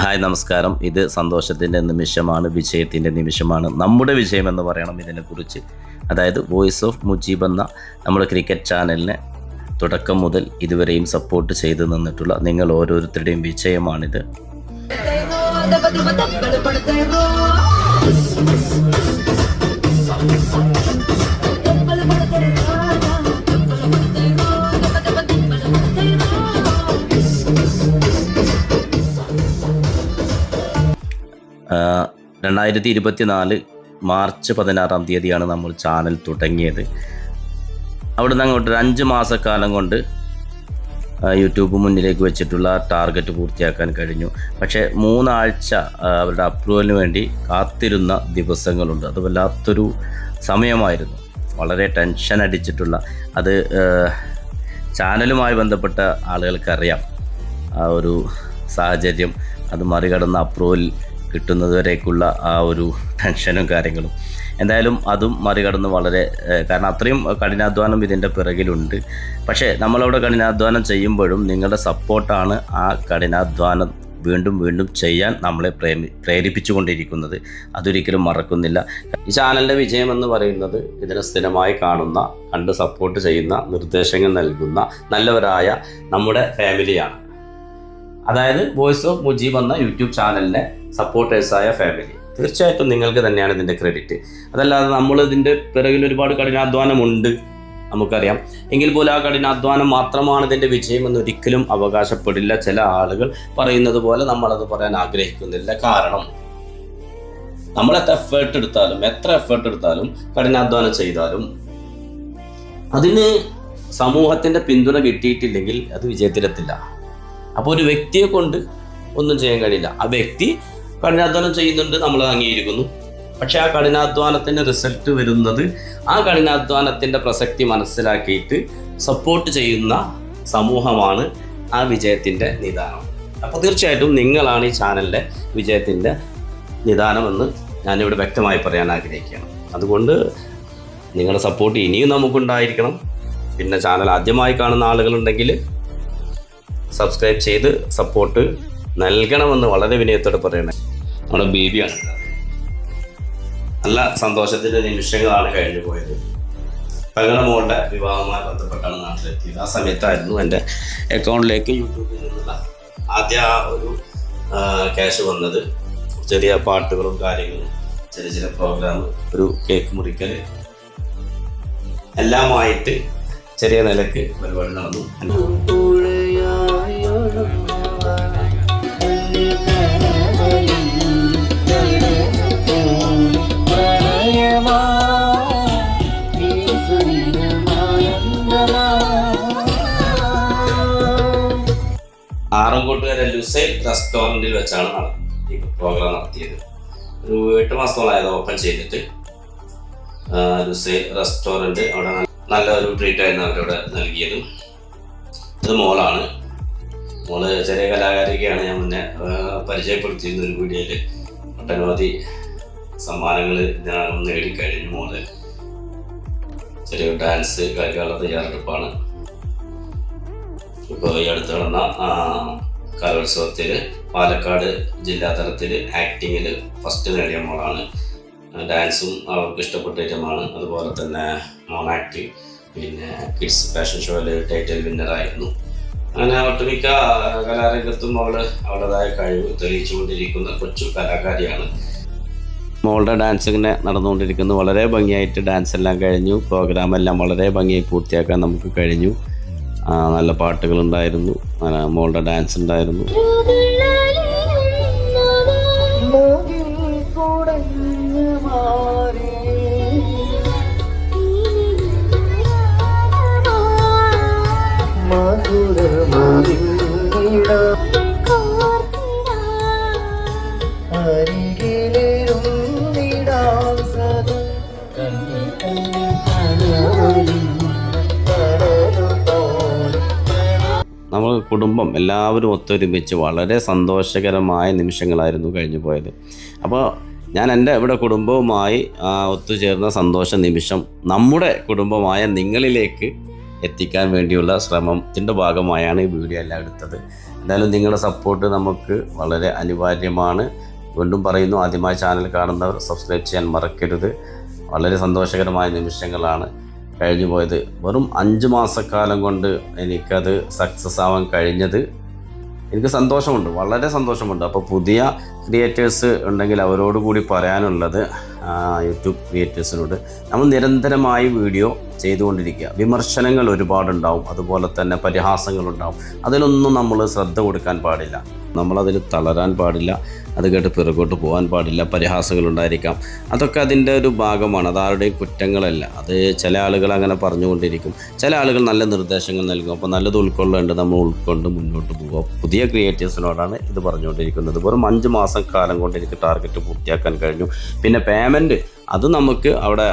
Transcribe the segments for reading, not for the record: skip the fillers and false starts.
Hi നമസ്കാരം. ഇത് സന്തോഷത്തിൻ്റെ നിമിഷമാണ്, വിജയത്തിൻ്റെ നിമിഷമാണ്. നമ്മുടെ വിജയം എന്ന് പറയണം ഇതിനെക്കുറിച്ച്. അതായത് വോയിസ് ഓഫ് മുജീബ് എന്ന നമ്മുടെ ക്രിക്കറ്റ് ചാനലിനെ തുടക്കം മുതൽ ഇതുവരെയും സപ്പോർട്ട് ചെയ്തു നിന്നിട്ടുള്ള നിങ്ങൾ ഓരോരുത്തരുടെയും വിജയമാണിത്. ആ, 2024 മാർച്ച് 16 നമ്മൾ ചാനൽ തുടങ്ങിയത്. അവിടെ നിന്ന് അങ്ങോട്ട് 5 മാസക്കാലം കൊണ്ട് യൂട്യൂബ് മുന്നിലേക്ക് വെച്ചിട്ടുള്ള ടാർഗറ്റ് പൂർത്തിയാക്കാൻ കഴിഞ്ഞു. പക്ഷേ 3 ആഴ്ച അവരുടെ അപ്രൂവലിന് വേണ്ടി കാത്തിരുന്ന ദിവസങ്ങളുണ്ട്. അത് വല്ലാത്തൊരു സമയമായിരുന്നു, വളരെ ടെൻഷൻ അടിച്ചിട്ടുള്ള. അത് ചാനലുമായി ബന്ധപ്പെട്ട ആളുകൾക്കറിയാം ആ ഒരു സാഹചര്യം. അത് മറികടന്ന അപ്രൂവൽ കിട്ടുന്നതുവരേക്കുള്ള ആ ഒരു ടെൻഷനും കാര്യങ്ങളും. എന്തായാലും അതും മറികടന്ന് കാരണം അത്രയും കഠിനാധ്വാനം ഇതിൻ്റെ പിറകിലുണ്ട്. പക്ഷേ നമ്മളവിടെ കഠിനാധ്വാനം ചെയ്യുമ്പോഴും നിങ്ങളുടെ സപ്പോർട്ടാണ് ആ കഠിനാധ്വാനം വീണ്ടും വീണ്ടും ചെയ്യാൻ നമ്മളെ പ്രേരിപ്പിച്ചുകൊണ്ടിരിക്കുന്നത്. അതൊരിക്കലും മറക്കുന്നില്ല. ഈ ചാനലിൻ്റെ വിജയം എന്ന് പറയുന്നത് ഇതിനെ സ്ഥിരമായി കാണുന്ന, കണ്ട് സപ്പോർട്ട് ചെയ്യുന്ന, നിർദ്ദേശങ്ങൾ നൽകുന്ന നല്ലവരായ നമ്മുടെ ഫാമിലിയാണ്. അതായത് വോയിസ് ഓഫ് മുജീബ് എന്ന യൂട്യൂബ് ചാനലിൻ്റെ സപ്പോർട്ടേഴ്സായ ഫാമിലി. തീർച്ചയായിട്ടും നിങ്ങൾക്ക് തന്നെയാണ് ഇതിൻ്റെ ക്രെഡിറ്റ്. അതല്ലാതെ നമ്മൾ ഇതിൻ്റെ പിറകിൽ ഒരുപാട് കഠിനാധ്വാനമുണ്ട്, നമുക്കറിയാം. എങ്കിൽ പോലും ആ കഠിനാധ്വാനം മാത്രമാണ് ഇതിൻ്റെ വിജയമെന്ന് ഒരിക്കലും അവകാശപ്പെടില്ല. ചില ആളുകൾ പറയുന്നത് പോലെ നമ്മളത് പറയാൻ ആഗ്രഹിക്കുന്നില്ല. കാരണം നമ്മൾ എത്ര എഫേർട്ട് എടുത്താലും കഠിനാധ്വാനം ചെയ്താലും അതിന് സമൂഹത്തിൻ്റെ പിന്തുണ കിട്ടിയിട്ടില്ലെങ്കിൽ അത് വിജയത്തിലെത്തില്ല. അപ്പോൾ ഒരു വ്യക്തിയെ കൊണ്ട് ഒന്നും ചെയ്യാൻ കഴിയില്ല. ആ വ്യക്തി കഠിനാധ്വാനം ചെയ്യുന്നുണ്ട്, നമ്മൾ അംഗീകരിക്കുന്നു. പക്ഷേ ആ കഠിനാധ്വാനത്തിൻ്റെ റിസൾട്ട് വരുന്നത് ആ കഠിനാധ്വാനത്തിൻ്റെ പ്രസക്തി മനസ്സിലാക്കിയിട്ട് സപ്പോർട്ട് ചെയ്യുന്ന സമൂഹമാണ് ആ വിജയത്തിൻ്റെ നിദാനം. അപ്പോൾ തീർച്ചയായിട്ടും നിങ്ങളാണ് ഈ ചാനലിൻ്റെ വിജയത്തിൻ്റെ നിദാനമെന്ന് ഞാനിവിടെ വ്യക്തമായി പറയാൻ ആഗ്രഹിക്കുകയാണ്. അതുകൊണ്ട് നിങ്ങളുടെ സപ്പോർട്ട് ഇനിയും നമുക്കുണ്ടായിരിക്കണം. പിന്നെ ചാനൽ ആദ്യമായി കാണുന്ന ആളുകളുണ്ടെങ്കിൽ സബ്സ്ക്രൈബ് ചെയ്ത് സപ്പോർട്ട് നൽകണമെന്ന് വളരെ വിനയത്തോടെ പറയണേ. നമ്മുടെ ബേബിയാണ്. നല്ല സന്തോഷത്തിൻ്റെ നിമിഷങ്ങളാണ് കഴിഞ്ഞു പോയത്. പെങ്ങളുടെ മോളുടെ വിവാഹവുമായി ബന്ധപ്പെട്ടാണ് നാട്ടിലെത്തിയത്. ആ സമയത്തായിരുന്നു എൻ്റെ അക്കൗണ്ടിലേക്ക് യൂട്യൂബിൽ നിന്നുള്ള ആദ്യ ഒരു ക്യാഷ് വന്നത്. ചെറിയ പാട്ടുകളും കാര്യങ്ങളും, ചില പ്രോഗ്രാം, ഒരു കേക്ക് മുറിക്കൽ എല്ലാമായിട്ട് ചെറിയ നിലക്ക് പരിപാടി നടന്നു. ആറങ്കോട്ടുകാരെ ലുസൈൽ റെസ്റ്റോറൻറ്റിൽ വെച്ചാണ് ഈ പ്രോഗ്രാം നടത്തിയത്. ഒരു 8 മാസത്തോളായത് ഓപ്പൺ ചെയ്തിട്ട്. ലുസൈൽ റെസ്റ്റോറൻറ്റ് അവിടെ നല്ലൊരു ട്രീറ്റായിരുന്നു അവരവിടെ നൽകിയത്. ഇത് മോളാണ്. മോള് ചെറിയ കലാകാരികയാണ്. ഞാൻ മുന്നേ പരിചയപ്പെടുത്തിയിരുന്ന ഒരു വീഡിയോയിൽ ഒട്ടനവധി സമ്മാനങ്ങൾ ഞാൻ നേടിക്കഴിഞ്ഞു. മോള് ചെറിയ ഡാൻസ് കാര്യങ്ങളുടെ തയ്യാറെടുപ്പാണ്. ഇപ്പോൾ ഈ അടുത്ത് നടന്ന കലോത്സവത്തിൽ പാലക്കാട് ജില്ലാ തലത്തിൽ ആക്ടിങ്ങിൽ ഫസ്റ്റ് നേടിയ മോളാണ്. ഡാൻസും അവർക്ക് ഇഷ്ടപ്പെട്ട ഐറ്റമാണ്. അതുപോലെ തന്നെ മോൺ ആക്ടിങ്, പിന്നെ കിഡ്സ് ഫാഷൻ ഷോയിൽ ടൈറ്റിൽ വിന്നറായിരുന്നു. അങ്ങനെ ഒട്ടുമിക്ക കലാരംഗത്തും അവളുടേതായ കഴിവ് തെളിയിച്ചുകൊണ്ടിരിക്കുന്ന കൊച്ചു കലാകാരിയാണ്. മോളുടെ ഡാൻസ് ഇങ്ങനെ നടന്നുകൊണ്ടിരിക്കുന്നു. വളരെ ഭംഗിയായിട്ട് ഡാൻസ് എല്ലാം കഴിഞ്ഞു. പ്രോഗ്രാമെല്ലാം വളരെ ഭംഗിയായി പൂർത്തിയാക്കാൻ നമുക്ക് കഴിഞ്ഞു. നല്ല പാട്ടുകളുണ്ടായിരുന്നു, മോളുടെ ഡാൻസ് ഉണ്ടായിരുന്നു. നമ്മൾ കുടുംബം എല്ലാവരും ഒത്തൊരുമിച്ച് വളരെ സന്തോഷകരമായ നിമിഷങ്ങളായിരുന്നു കഴിഞ്ഞു പോയത്. അപ്പോൾ ഞാൻ എൻ്റെ ഇവിടെ കുടുംബവുമായി ഒത്തുചേർന്ന സന്തോഷ നിമിഷം നമ്മുടെ കുടുംബമായ നിങ്ങളിലേക്ക് എത്തിക്കാൻ വേണ്ടിയുള്ള ശ്രമത്തിൻ്റെ ഭാഗമായാണ് ഈ വീഡിയോ എല്ലാം എടുത്തത്. എന്തായാലും നിങ്ങളുടെ സപ്പോർട്ട് നമുക്ക് വളരെ അനിവാര്യമാണ്. വീണ്ടും പറയുന്നു, ആദ്യമായി ചാനൽ കാണുന്നവർ സബ്സ്ക്രൈബ് ചെയ്യാൻ മറക്കരുത്. വളരെ സന്തോഷകരമായ നിമിഷങ്ങളാണ് കഴിഞ്ഞു പോയത്. വെറും 5 മാസക്കാലം കൊണ്ട് എനിക്കത് സക്സസ് ആവാൻ കഴിഞ്ഞത് എനിക്ക് സന്തോഷമുണ്ട്, വളരെ സന്തോഷമുണ്ട്. അപ്പോൾ പുതിയ ക്രിയേറ്റേഴ്സ് ഉണ്ടെങ്കിൽ അവരോട് കൂടി പറയാനുള്ളത്, യൂട്യൂബ് ക്രിയേറ്റേഴ്സിനോട്, നമ്മൾ നിരന്തരമായി വീഡിയോ ചെയ്തുകൊണ്ടിരിക്കുക. വിമർശനങ്ങൾ ഒരുപാടുണ്ടാവും, അതുപോലെ തന്നെ പരിഹാസങ്ങളുണ്ടാവും. അതിലൊന്നും നമ്മൾ ശ്രദ്ധ കൊടുക്കാൻ പാടില്ല, നമ്മളതിൽ തളരാൻ പാടില്ല, അത് കേട്ട് പിറകോട്ട് പോകാൻ പാടില്ല. പരിഹാസങ്ങളുണ്ടായിരിക്കാം, അതൊക്കെ അതിൻ്റെ ഒരു ഭാഗമാണ്, അതാരുടെയും കുറ്റങ്ങളല്ല. അത് ചില ആളുകൾ അങ്ങനെ പറഞ്ഞുകൊണ്ടിരിക്കും, ചില ആളുകൾ നല്ല നിർദ്ദേശങ്ങൾ നൽകും. അപ്പോൾ നല്ലത് ഉൾക്കൊള്ളേണ്ടത് നമ്മൾ ഉൾക്കൊണ്ട് മുന്നോട്ട് പോവുക. പുതിയ ക്രിയേറ്റേഴ്സിനോടാണ് ഇത് പറഞ്ഞുകൊണ്ടിരിക്കുന്നത്. വെറും 5 മാസം കാലം കൊണ്ട് എനിക്ക് ടാർഗറ്റ് പൂർത്തിയാക്കാൻ കഴിഞ്ഞു. പിന്നെ പേയ്മെൻറ്റ് അത് നമുക്ക് അവിടെ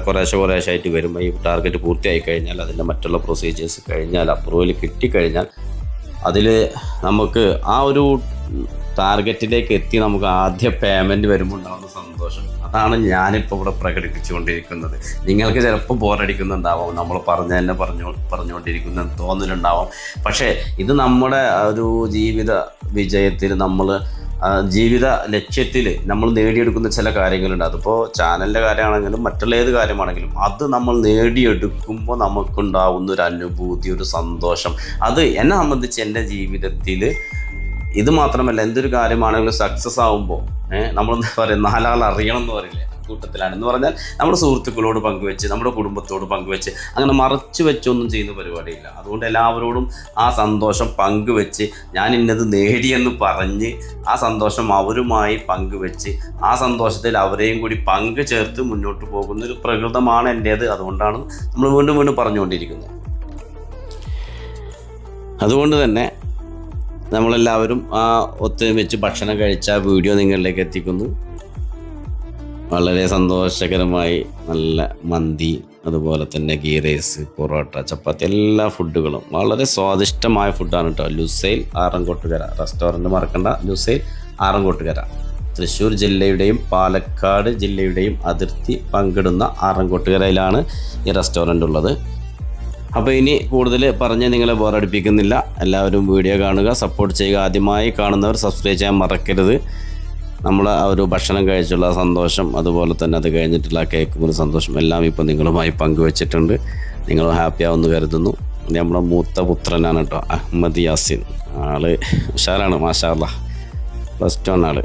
കുറേശ്ശായിട്ട് വരും. ഈ ടാർഗറ്റ് പൂർത്തിയായി കഴിഞ്ഞാൽ, അതിൻ്റെ മറ്റുള്ള പ്രൊസീജിയേഴ്സ് കഴിഞ്ഞാൽ, അപ്രൂവൽ കിട്ടിക്കഴിഞ്ഞാൽ അതിൽ നമുക്ക് ആ ഒരു ടാർഗറ്റിലേക്ക് എത്തി നമുക്ക് ആദ്യ പേയ്മെൻറ്റ് വരുമ്പോൾ ഉണ്ടാകുന്ന സന്തോഷം, അതാണ് ഞാനിപ്പോൾ ഇവിടെ പ്രകടിപ്പിച്ചുകൊണ്ടിരിക്കുന്നത്. നിങ്ങൾക്ക് ചിലപ്പോൾ ബോറടിക്കുന്നുണ്ടാവാം, നമ്മൾ പറഞ്ഞുകൊണ്ടിരിക്കുന്ന തോന്നലുണ്ടാവാം. പക്ഷേ ഇത് നമ്മുടെ ഒരു ജീവിത വിജയത്തിൽ, നമ്മൾ ജീവിത ലക്ഷ്യത്തിൽ നമ്മൾ നേടിയെടുക്കുന്ന ചില കാര്യങ്ങളുണ്ട്. അതിപ്പോൾ ചാനലിൻ്റെ കാര്യമാണെങ്കിലും മറ്റുള്ള ഏത് കാര്യമാണെങ്കിലും അത് നമ്മൾ നേടിയെടുക്കുമ്പോൾ നമുക്കുണ്ടാവുന്ന ഒരു അനുഭൂതി, ഒരു സന്തോഷം, അത് എന്നെ സംബന്ധിച്ച് എൻ്റെ ജീവിതത്തിൽ ഇത് മാത്രമല്ല, എന്തൊരു കാര്യമാണെങ്കിലും സക്സസ് ആകുമ്പോൾ നമ്മളെന്താ പറയുക, 4 ആൾ അറിയണം എന്ന് പറയില്ലേ, കൂട്ടത്തിലാണെന്ന് പറഞ്ഞാൽ നമ്മുടെ സുഹൃത്തുക്കളോട് പങ്കുവെച്ച്, നമ്മുടെ കുടുംബത്തോട് പങ്കുവെച്ച്, അങ്ങനെ മറച്ചു വെച്ചൊന്നും ചെയ്യുന്ന പരിപാടിയില്ല. അതുകൊണ്ട് എല്ലാവരോടും ആ സന്തോഷം പങ്കുവെച്ച്, ഞാൻ ഇന്നത് നേടിയെന്ന് പറഞ്ഞ് ആ സന്തോഷം അവരുമായി പങ്കുവെച്ച്, ആ സന്തോഷത്തിൽ അവരെയും കൂടി പങ്കു ചേർത്ത് മുന്നോട്ട് പോകുന്നൊരു പ്രകൃതമാണ് എൻ്റേത്. അതുകൊണ്ടാണ് നമ്മൾ വീണ്ടും വീണ്ടും പറഞ്ഞുകൊണ്ടിരിക്കുന്നത്. അതുകൊണ്ട് തന്നെ നമ്മളെല്ലാവരും ആ ഒത്തൊരുമിച്ച് ഭക്ഷണം കഴിച്ച വീഡിയോ നിങ്ങളിലേക്ക് എത്തിക്കുന്നു. വളരെ സന്തോഷകരമായി നല്ല മന്തി, അതുപോലെ തന്നെ ഗീ റൈസ്, പൊറോട്ട, ചപ്പാത്തി, എല്ലാ ഫുഡുകളും വളരെ സ്വാദിഷ്ടമായ ഫുഡാണ് കേട്ടോ. ലുസൈൽ ആറങ്കോട്ടുകര റെസ്റ്റോറൻറ്റ് മറക്കണ്ട. ലുസൈൽ ആറങ്കോട്ടുകര തൃശ്ശൂർ ജില്ലയുടെയും പാലക്കാട് ജില്ലയുടെയും അതിർത്തി പങ്കിടുന്ന ആറങ്കോട്ടുകരയിലാണ് ഈ റെസ്റ്റോറൻ്റ് ഉള്ളത്. അപ്പോൾ ഇനി കൂടുതൽ പറഞ്ഞ് നിങ്ങളെ ബോറടിപ്പിക്കുന്നില്ല. എല്ലാവരും വീഡിയോ കാണുക, സപ്പോർട്ട് ചെയ്യുക. ആദ്യമായി കാണുന്നവർ സബ്സ്ക്രൈബ് ചെയ്യാൻ മറക്കരുത്. നമ്മൾ ആ ഒരു ഭക്ഷണം കഴിച്ചുള്ള സന്തോഷം, അതുപോലെ തന്നെ അത് കഴിഞ്ഞിട്ടുള്ള കേൾക്കുമ്പോൾ സന്തോഷം എല്ലാം ഇപ്പോൾ നിങ്ങളുമായി പങ്കുവെച്ചിട്ടുണ്ട്. നിങ്ങൾ ഹാപ്പി ആവുമെന്ന് കരുതുന്നു. നമ്മുടെ മൂത്ത പുത്രനാണ് കേട്ടോ, അഹമ്മദ് യാസിൻ. ആള് ഉഷാറാണ്, മാഷാ അല്ലാഹ്. +2 ആണ് ആള്.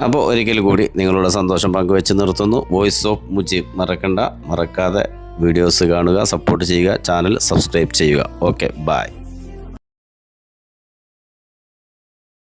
അപ്പോൾ ഒരിക്കൽ കൂടി നിങ്ങളുടെ സന്തോഷം പങ്കുവെച്ച് നിർത്തുന്നു. വോയിസ് ഓഫ് മുജീബ് മറക്കാതെ വീഡിയോസ് കാണുക, സപ്പോർട്ട് ചെയ്യുക, ചാനൽ സബ്സ്ക്രൈബ് ചെയ്യുക. Okay, by.